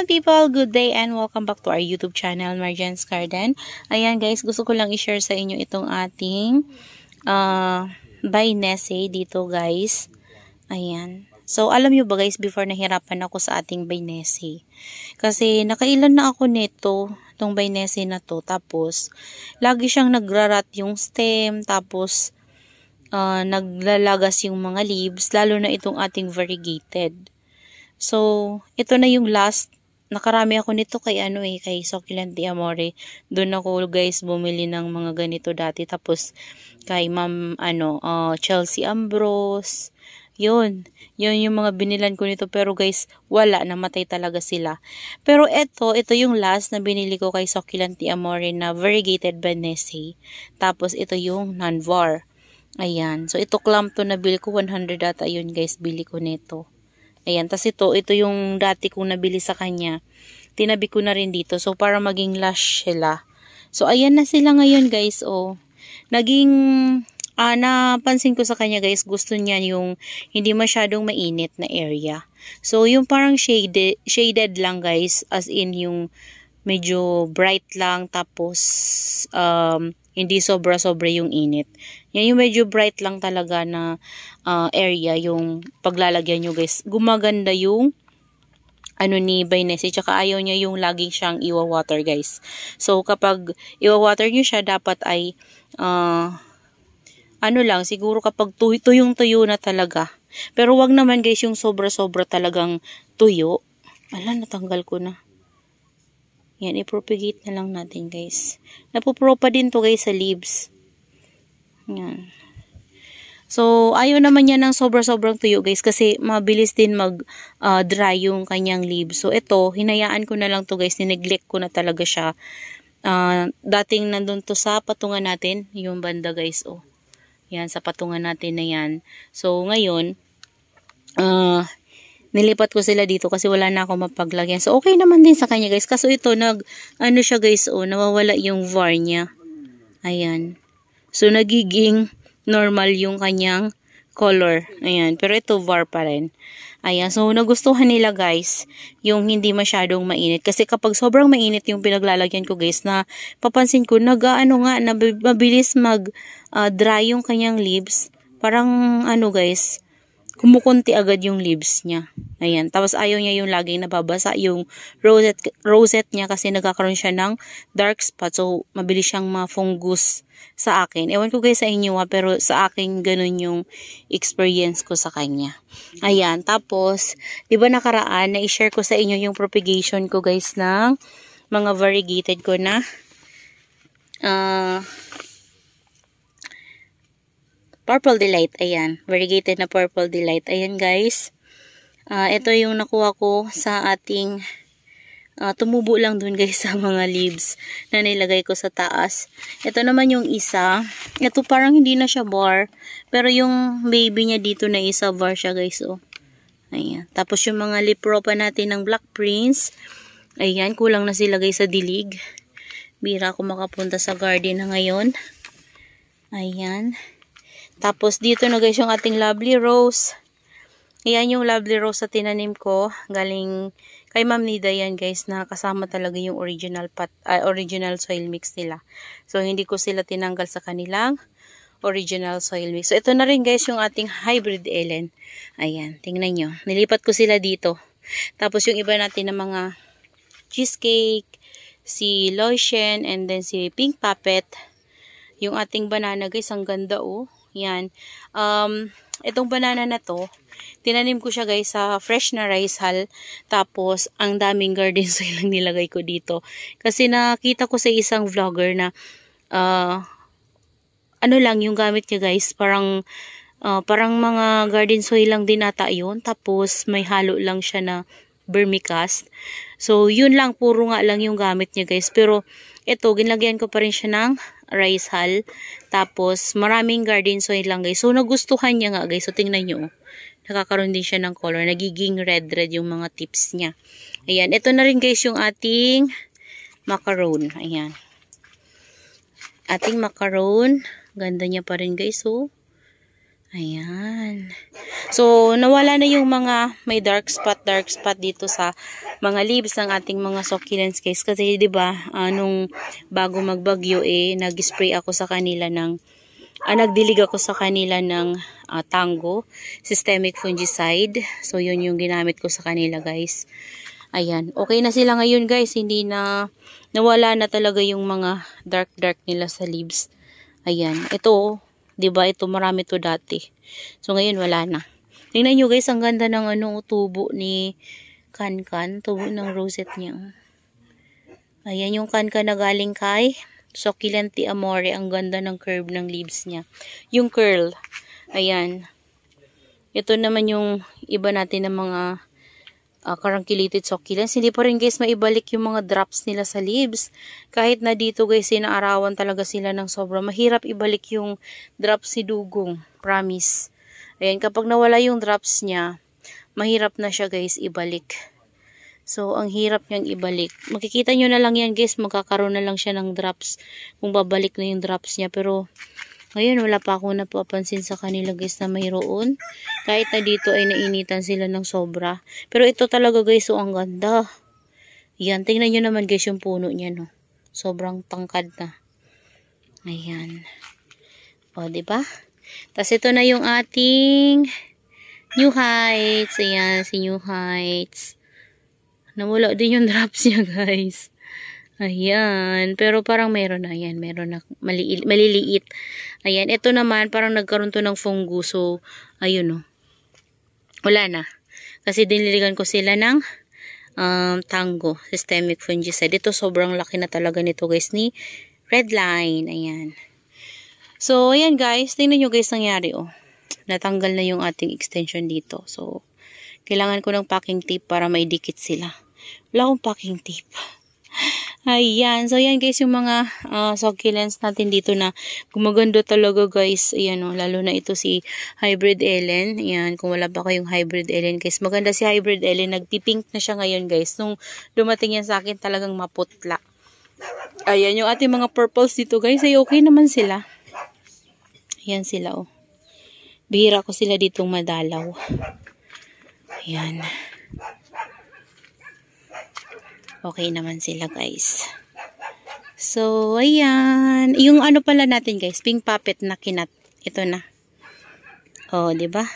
People, good day and welcome back to our YouTube channel, Marjan's Garden. Ayan guys, gusto ko lang i-share sa inyo itong ating by Nessie dito guys. Ayan. So, alam nyo ba guys, before nahirapan ako sa ating by Nessie. Kasi nakailan na ako nito, itong by Nessie na to. Tapos, lagi siyang nagrarat yung stem. Tapos, naglalagas yung mga leaves. Lalo na itong ating variegated. So, ito na yung last. Nakarami ako nito kay kay Succulent D'Amore. Doon ako guys bumili ng mga ganito dati. Tapos, kay Ma'am, Chelsea Ambrose. Yun yung mga binilan ko nito. Pero guys, wala, namatay talaga sila. Pero ito yung last na binili ko kay Succulent D'Amore na variegated by Nessie. Tapos ito yung non-var. Ayan. So ito clamp to na bill ko. 100 data yun guys, bili ko nito. Ayan. Tapos ito yung dati kong nabili sa kanya. Tinabi ko na rin dito. So para maging lush sila. So ayan na sila ngayon guys. Oh. Naging napansin ko sa kanya guys, gusto niya yung hindi masyadong mainit na area. So, yung parang shaded lang guys, as in yung medyo bright lang, tapos hindi sobra-sobra yung init. Yan yung medyo bright lang talaga na area, yung paglalagyan nyo guys. Gumaganda yung ni by Nessie, tsaka ayaw niya yung laging siyang iwa-water guys. So, kapag iwa-water nyo siya, dapat ay siguro kapag tuyong-tuyo na talaga. Pero wag naman guys yung sobra-sobra talagang tuyo. Natanggal ko na. Yan, i-propagate na lang natin guys. Napupropa din to guys sa leaves. Yan. So, ayaw naman yan ng sobra-sobrang tuyo guys kasi mabilis din mag-dry yung kanyang leaves. So, ito, hinayaan ko na lang to guys. Nineglect ko na talaga siya. Dating nandun to sa patungan natin, yung banda guys, oh. Yan, sa patungan natin na yan. So, ngayon, nilipat ko sila dito kasi wala na ako mapaglagyan. So, okay naman din sa kanya, guys. Kaso ito, siya, guys, nawawala yung var niya. Ayan. So, nagiging normal yung kanyang color. Ayan. Pero ito, var pa rin. Ayan. So, nagustuhan nila, guys, yung hindi masyadong mainit. Kasi kapag sobrang mainit yung pinaglalagyan ko, guys, na papansin ko, mabilis dry yung kanyang leaves. Parang, guys, kumukunti agad yung leaves niya. Ayan. Tapos, ayaw niya yung laging nababasa yung rosette niya kasi nagkakaroon siya ng dark spot. So, mabilis siyang ma-fungus sa akin. Ewan ko guys sa inyo pero sa akin ganun yung experience ko sa kanya. Ayan. Tapos, di ba nakaraan, na-share ko sa inyo yung propagation ko guys ng mga variegated ko na Purple Delight. Ayan. Variegated na Purple Delight. Ayan guys. Ito yung nakuha ko sa ating tumubo lang dun guys sa mga leaves na nilagay ko sa taas. Ito naman yung isa. Ito parang hindi na siya bar. Pero yung baby niya dito na isa bar siya guys. Oh. Ayan. Tapos yung mga lipropa natin ng Black Prince. Ayan. Kulang na sila guys sa dilig. Bira ako makapunta sa garden na ngayon. Ayan. Tapos dito na guys yung ating Lovely Rose. Ayan yung Lovely Rose sa tinanim ko. Galing kay Ma'am Nida yan guys, na kasama talaga yung original soil mix nila. So hindi ko sila tinanggal sa kanilang original soil mix. So ito na rin guys yung ating hybrid Ellen. Ayan, tingnan nyo. Nilipat ko sila dito. Tapos yung iba natin na mga cheesecake, si Lotion, and then si Pink Puppet. Yung ating banana guys, ang ganda oh. Yan. Itong banana na to, tinanim ko siya guys sa fresh na rice hull. Tapos, ang daming garden soil lang nilagay ko dito. Kasi nakita ko sa isang vlogger na, lang yung gamit niya guys. Parang mga garden soil lang din ata yun. Tapos, may halo lang siya na vermicast. So, yun lang, puro nga lang yung gamit niya guys. Pero, ito, ginlagyan ko pa rin siya ng rice hull. Tapos, maraming garden soil lang guys. So, nagustuhan niya nga guys. So, tingnan nyo. Nakakaroon din siya ng color. Nagiging red yung mga tips niya. Ayan. Ito na rin guys yung ating macaron. Ayan. Ating macaron. Ganda niya pa rin guys. Oh. Ayan. So, nawala na yung mga may dark spot dito sa mga leaves ng ating mga succulents guys. Kasi, di ba, nung bago magbagyo, nag-spray ako sa kanila ng, nagdilig ako sa kanila ng Tango, systemic fungicide. So, yun yung ginamit ko sa kanila guys. Ayan. Okay na sila ngayon guys. Hindi na, nawala na talaga yung mga dark nila sa leaves. Ayan. Ito, diba, ito marami to dati. So, ngayon wala na. Tingnan nyo guys, ang ganda ng tubo ni Kankan. Tubo ng rosette niya. Ayan yung Kankan na galing kay Succulent Amore. Ang ganda ng curve ng leaves niya. Yung curl. Ayan. Ito naman yung iba natin ng mga carunculate succulents. Hindi pa rin guys maibalik yung mga drops nila sa leaves. Kahit na dito guys, sinaarawan talaga sila ng sobra. Mahirap ibalik yung drops si Dugong. Promise. Ayan, kapag nawala yung drops niya, mahirap na siya guys ibalik. So, ang hirap niyang ibalik. Makikita nyo na lang yan guys, magkakaroon na lang siya ng drops kung babalik na yung drops niya. Pero, ngayon wala pa ako napapansin sa kanila guys na mayroon. Kahit na dito ay nainitan sila ng sobra. Pero ito talaga guys, ang ganda. Yan, tingnan nyo naman guys yung puno niya, no. Sobrang tangkad na. Ayan. O, diba? Tapos ito na yung ating New Heights. Ayan, si New Heights. Nawala din yung drops niya guys. Ayan. Pero parang meron na. Ayan. Meron na. Maliliit. Ayan. Ito naman, parang nagkaroon to ng fungus. So, ayun o. Wala na. Kasi diniligan ko sila ng Tango. Systemic fungicide. Ito sobrang laki na talaga nito guys ni Redline. Ayan. So, ayan guys. Tingnan nyo guys nangyari o. Natanggal na yung ating extension dito. So, kailangan ko ng packing tape para maidikit sila. Wala akong packing tape. Ayan. So, ayan guys, yung mga succulents natin dito na gumaganda talaga guys. Ayan o, lalo na ito si Hybrid Ellen. Ayan, kung wala pa kayong Hybrid Ellen guys. Maganda si Hybrid Ellen. Nagpipink na siya ngayon guys. Nung dumating yan sa akin, talagang maputla. Ayan, yung ating mga purples dito guys, ay okay naman sila. Ayan sila o. Bihira ko sila ditong madalaw. Ayan. Okay naman sila guys. So, ayan. Yung ano pala natin guys, pink puppet na kinat. Ito na. Oh, 'di ba?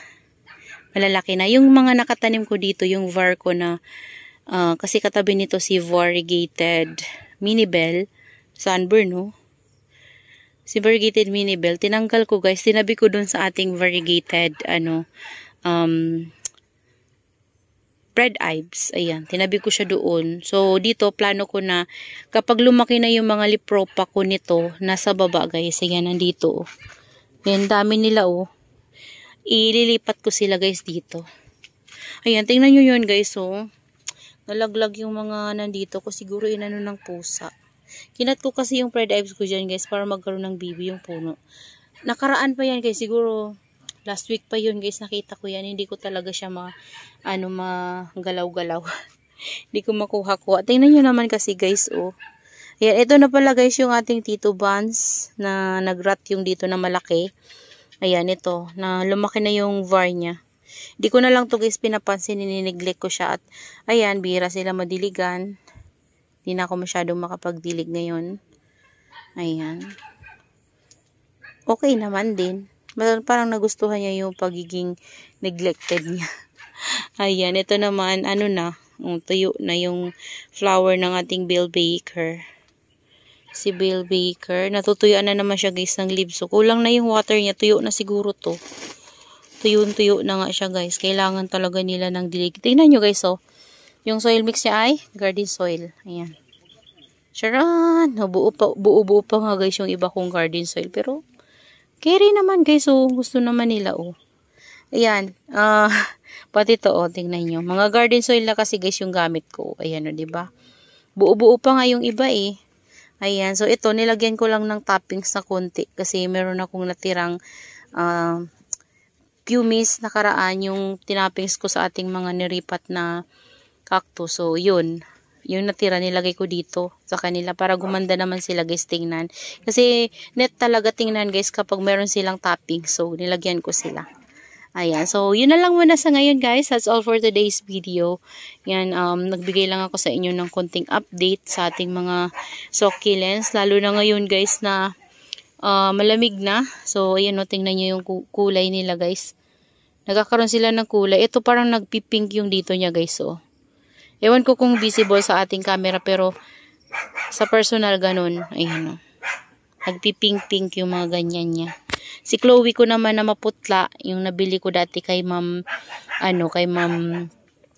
Malalaki na. Yung mga nakatanim ko dito, yung var ko na, kasi katabi nito si variegated minibel, sunburn, no? Si variegated minibel, tinanggal ko guys, tinabi ko dun sa ating variegated, Red Ives. Ayan, tinabi ko siya doon. So, dito, plano ko na, kapag lumaki na yung mga lipropa ko nito, nasa baba, guys. Ayan, nandito. Ayan, dami nila, oh. Ililipat ko sila, guys, dito. Ayan, tingnan nyo yun, guys, oh. Nalaglag yung mga nandito ko. Siguro inano ng pusa. Kinat ko kasi yung Red Ives ko dyan, guys, para magkaroon ng bibi yung puno. Nakaraan pa yan, guys. Siguro, last week pa yun guys, nakita ko yan. Hindi ko talaga siya magalaw-galaw. Hindi ko makuha ko. Tingnan nyo naman kasi guys, oh. Ayan, ito na pala guys yung ating Tito Buns na nagrat yung dito na malaki. Ayan, ito. Na lumaki na yung var niya. Hindi ko na lang to guys pinapansin, ninineglect ko siya. At ayan, bihira sila madiligan. Hindi na ako masyadong makapagdilig ngayon. Ayan. Okay naman din. Parang nagustuhan niya yung pagiging neglected niya. Ayan, ito naman, ano na, tuyo na yung flower ng ating Bill Baker. Si Bill Baker, natutuyuan na naman siya guys ng leaves. So, kulang na yung water niya, tuyo na siguro to. Tuyo na nga siya guys. Kailangan talaga nila ng dilig. Tingnan nyo guys, oh. Yung soil mix niya ay garden soil. Ayan. Charan! Buo-buo pa nga guys yung iba kong garden soil. Pero, carry naman guys, oh. Gusto naman nila, oh. Ayan. Pati to, oh. Tingnan nyo. Mga garden soil na kasi guys yung gamit ko. Ayan, oh, diba? Buo-buo pa nga yung iba, eh. Ayan. So, ito, nilagyan ko lang ng toppings na konti. Kasi meron akong natirang pumice nakaraan yung tinappings ko sa ating mga niripat na cactus. So, yun. yung natira nilagay ko dito sa kanila para gumanda naman sila guys tingnan. Kasi net talaga tingnan guys kapag meron silang topping. So nilagyan ko sila. Ayan. So yun na lang muna sa ngayon guys. That's all for today's video. Yan, nagbigay lang ako sa inyo ng konting update sa ating mga succulents. Lalo na ngayon guys na malamig na. So ayan o, tingnan nyo yung kulay nila guys. Nagkakaroon sila ng kulay. Ito parang nagpipink yung dito niya guys oh. Ewan ko kung visible sa ating camera pero sa personal ganun. Ayan o. Nagpipink-pink yung mga ganyan niya. Si Chloe ko naman na maputla, yung nabili ko dati kay Ma'am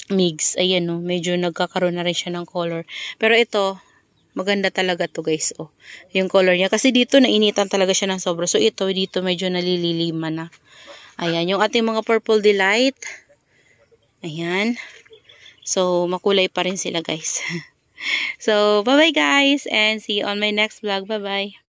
Migs. Ayan o, medyo nagkakaroon na rin siya ng color. Pero ito, maganda talaga to guys. Oh, yung color niya. Kasi dito nainitan talaga siya ng sobra. So ito, dito medyo nalililima na. Ayan, yung ating mga Purple Delight. Ayan. So, makulay pa rin sila guys. So, bye-bye guys and see you on my next vlog. Bye-bye.